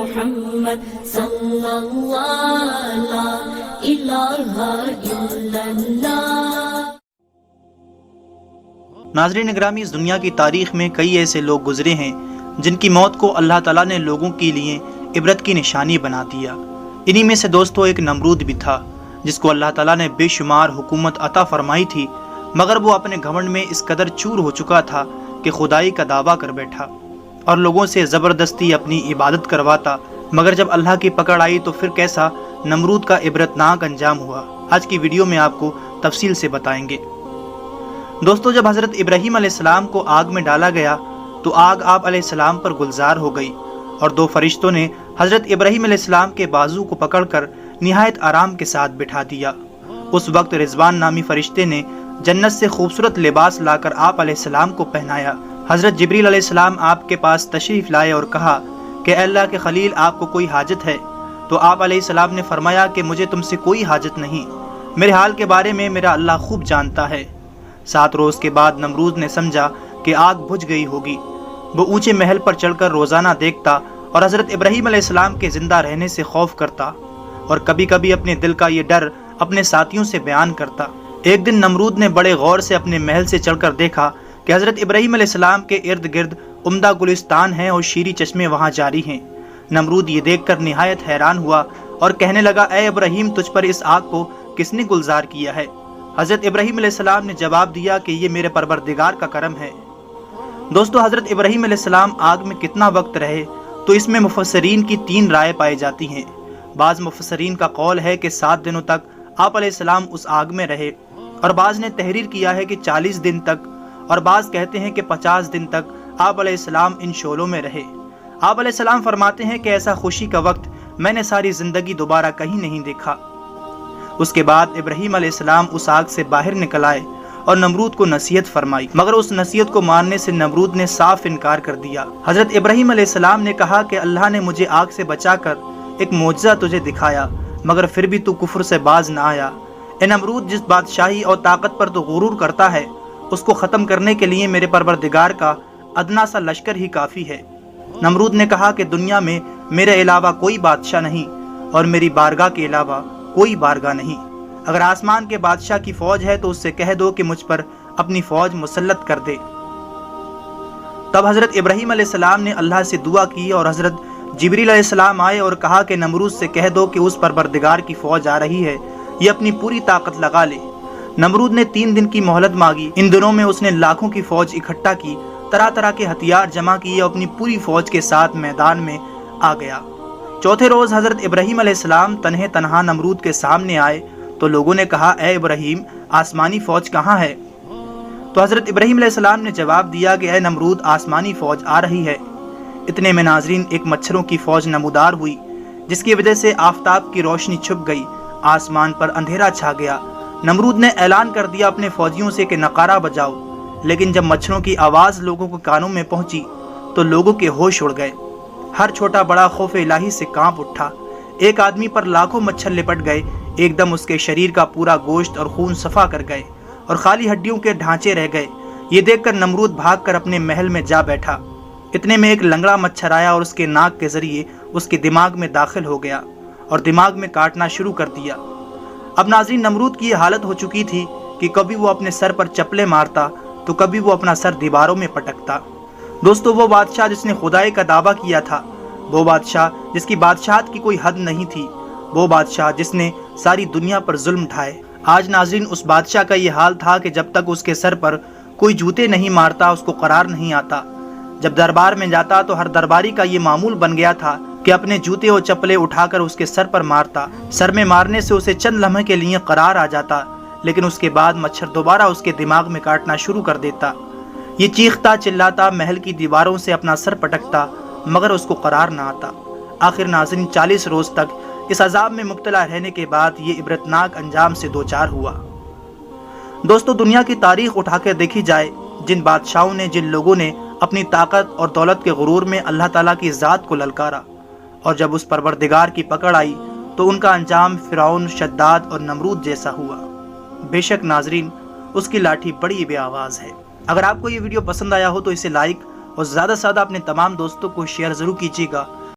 محمد صلی اللہ لا الہ الا اللہ۔ ناظرین گرامی، اس دنیا کی تاریخ میں کئی ایسے لوگ گزرے ہیں جن کی موت کو اللہ تعالیٰ نے لوگوں کے لیے عبرت کی نشانی بنا دیا۔ انہی میں سے دوستو ایک نمرود بھی تھا جس کو اللہ تعالیٰ نے بے شمار حکومت عطا فرمائی تھی، مگر وہ اپنے گھمنڈ میں اس قدر چور ہو چکا تھا کہ خدائی کا دعویٰ کر بیٹھا اور لوگوں سے زبردستی اپنی عبادت کرواتا، مگر جب اللہ کی پکڑ آئی تو پھر کیسا نمرود کا عبرتناک انجام ہوا، آج کی ویڈیو میں آپ کو تفصیل سے بتائیں گے۔ دوستو، جب حضرت ابراہیم علیہ السلام کو آگ میں ڈالا گیا تو آگ آپ علیہ السلام پر گلزار ہو گئی اور دو فرشتوں نے حضرت ابراہیم علیہ السلام کے بازو کو پکڑ کر نہایت آرام کے ساتھ بٹھا دیا۔ اس وقت رضوان نامی فرشتے نے جنت سے خوبصورت لباس لا کر آپ علیہ السلام کو پہنایا۔ حضرت جبریل علیہ السلام آپ کے پاس تشریف لائے اور کہا کہ اے اللہ کے خلیل، آپ کو کوئی حاجت ہے؟ تو آپ علیہ السلام نے فرمایا کہ مجھے تم سے کوئی حاجت نہیں، میرے حال کے بارے میں میرا اللہ خوب جانتا ہے۔ 7 روز کے بعد نمرود نے سمجھا کہ آگ بجھ گئی ہوگی۔ وہ اونچے محل پر چڑھ کر روزانہ دیکھتا اور حضرت ابراہیم علیہ السلام کے زندہ رہنے سے خوف کرتا اور کبھی کبھی اپنے دل کا یہ ڈر اپنے ساتھیوں سے بیان کرتا۔ ایک دن نمرود نے بڑے غور سے اپنے محل سے چڑھ کر دیکھا کہ حضرت ابراہیم علیہ السلام کے ارد گرد عمدہ گلستان ہیں اور شیریں چشمے وہاں جاری ہیں۔ نمرود یہ دیکھ کر نہایت حیران ہوا اور کہنے لگا، اے ابراہیم، تجھ پر اس آگ کو کس نے گلزار کیا ہے؟ حضرت ابراہیم علیہ السلام نے جواب دیا کہ یہ میرے پروردگار کا کرم ہے۔ دوستو، حضرت ابراہیم علیہ السلام آگ میں کتنا وقت رہے تو اس میں مفسرین کی 3 رائے پائی جاتی ہیں۔ بعض مفسرین کا قول ہے کہ 7 دنوں تک آپ علیہ السلام اس آگ میں رہے، اور بعض نے تحریر کیا ہے کہ 40 دن تک، اور بعض کہتے ہیں کہ 50 دن تک آپ علیہ السلام ان شعلوں میں رہے۔ آپ علیہ السلام فرماتے ہیں کہ ایسا خوشی کا وقت میں نے ساری زندگی دوبارہ کہیں نہیں دیکھا۔ اس کے بعد ابراہیم علیہ السلام اس آگ سے باہر نکل آئے اور نمرود کو نصیحت فرمائی، مگر اس نصیحت کو ماننے سے نمرود نے صاف انکار کر دیا۔ حضرت ابراہیم علیہ السلام نے کہا کہ اللہ نے مجھے آگ سے بچا کر ایک معجزہ تجھے دکھایا، مگر پھر بھی تو کفر سے باز نہ آیا۔ اے نمرود، جس بادشاہی اور طاقت پر تو غرور کرتا ہے، اس کو ختم کرنے کے لیے میرے پروردگار کا ادنا سا لشکر ہی کافی ہے۔ نمرود نے کہا کہ دنیا میں میرے علاوہ کوئی بادشاہ نہیں اور میری بارگاہ کے علاوہ کوئی بارگاہ نہیں۔ اگر آسمان کے بادشاہ کی فوج ہے تو اس سے کہہ دو کہ مجھ پر اپنی فوج مسلط کر دے۔ تب حضرت ابراہیم علیہ السلام نے اللہ سے دعا کی اور حضرت جبریل علیہ السلام آئے اور کہا کہ نمرود سے کہہ دو کہ اس پروردگار کی فوج آ رہی ہے، یہ اپنی پوری طاقت لگا لے۔ نمرود نے 3 دن کی مہلت مانگی۔ ان دنوں میں اس نے لاکھوں کی فوج اکٹھا کی، طرح طرح کے ہتھیار جمع کیے اور اپنی پوری فوج کے ساتھ میدان میں آ گیا۔ 4تھے روز حضرت ابراہیم علیہ السلام تنہا نمرود کے سامنے آئے تو لوگوں نے کہا، اے ابراہیم، آسمانی فوج کہاں ہے؟ تو حضرت ابراہیم علیہ السلام نے جواب دیا کہ اے نمرود، آسمانی فوج آ رہی ہے۔ اتنے میں ناظرین ایک مچھروں کی فوج نمودار ہوئی، جس کی وجہ سے آفتاب کی روشنی چھپ گئی، آسمان پر اندھیرا چھا گیا۔ نمرود نے اعلان کر دیا اپنے فوجیوں سے کہ نقارہ بجاؤ، لیکن جب مچھروں کی آواز لوگوں کے کانوں میں پہنچی تو لوگوں کے ہوش اڑ گئے۔ ہر چھوٹا بڑا خوف الہی سے کانپ اٹھا۔ ایک آدمی پر لاکھوں مچھر لپٹ گئے، ایک دم اس کے شریر کا پورا گوشت اور خون صفا کر گئے اور خالی ہڈیوں کے ڈھانچے رہ گئے۔ یہ دیکھ کر نمرود بھاگ کر اپنے محل میں جا بیٹھا۔ اتنے میں ایک لنگڑا مچھر آیا اور اس کے ناک کے ذریعے اس کے دماغ میں داخل ہو گیا اور دماغ میں کاٹنا شروع کر دیا۔ اب ناظرین، نمرود کی یہ حالت ہو چکی تھی کہ کبھی وہ اپنے سر پر چپلے مارتا تو کبھی وہ اپنا سر دیواروں میں پٹکتا۔ دوستو، وہ بادشاہ جس نے خدائی کا دعویٰ کیا تھا، وہ بادشاہ جس کی بادشاہت کی کوئی حد نہیں تھی، وہ بادشاہ جس نے ساری دنیا پر ظلم ڈھائے، آج ناظرین اس بادشاہ کا یہ حال تھا کہ جب تک اس کے سر پر کوئی جوتے نہیں مارتا اس کو قرار نہیں آتا۔ جب دربار میں جاتا تو ہر درباری کا یہ معمول بن گیا تھا کہ اپنے جوتے اور چپلے اٹھا کر اس کے سر پر مارتا۔ سر میں مارنے سے اسے چند لمحے کے لیے قرار آ جاتا، لیکن اس کے بعد مچھر دوبارہ اس کے دماغ میں کاٹنا شروع کر دیتا۔ یہ چیختا چلاتا محل کی دیواروں سے اپنا سر پٹکتا، مگر اس کو قرار نہ آتا۔ آخر ناظرین 40 روز تک اس عذاب میں مبتلا رہنے کے بعد یہ عبرتناک انجام سے دوچار ہوا۔ دوستو، دنیا کی تاریخ اٹھا کر دیکھی جائے، جن بادشاہوں نے، جن لوگوں نے اپنی طاقت اور دولت کے غرور میں اللہ تعالیٰ کی ذات کو للکارا، اور جب اس پروردگار کی پکڑ آئی تو ان کا انجام فرعون، شداد اور نمرود جیسا ہوا۔ بے شک ناظرین، اس کی لاٹھی بڑی بے آواز ہے۔ اگر آپ کو یہ ویڈیو پسند آیا ہو تو اسے لائک اور زیادہ سے زیادہ اپنے تمام دوستوں کو شیئر ضرور کیجیے گا